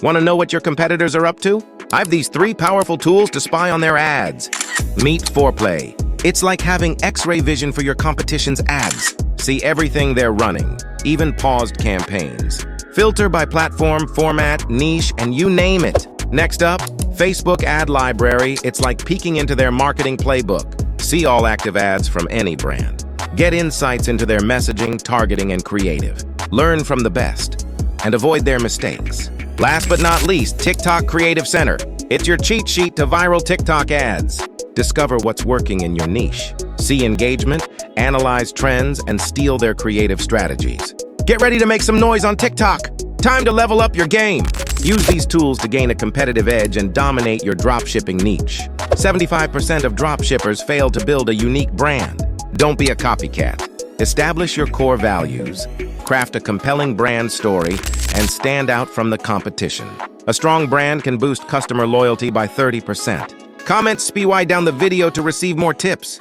Want to know what your competitors are up to? I have these 3 powerful tools to spy on their ads. Meet Foreplay. It's like having X-ray vision for your competition's ads. See everything they're running, even paused campaigns. Filter by platform, format, niche, and you name it. Next up, Facebook Ad Library. It's like peeking into their marketing playbook. See all active ads from any brand. Get insights into their messaging, targeting, and creative. Learn from the best and avoid their mistakes. Last but not least, TikTok Creative Center. It's your cheat sheet to viral TikTok ads. Discover what's working in your niche. See engagement, analyze trends, and steal their creative strategies. Get ready to make some noise on TikTok. Time to level up your game. Use these tools to gain a competitive edge and dominate your dropshipping niche. 75% of dropshippers fail to build a unique brand. Don't be a copycat. Establish your core values, craft a compelling brand story, and stand out from the competition. A strong brand can boost customer loyalty by 30%. Comment SPY down the video to receive more tips.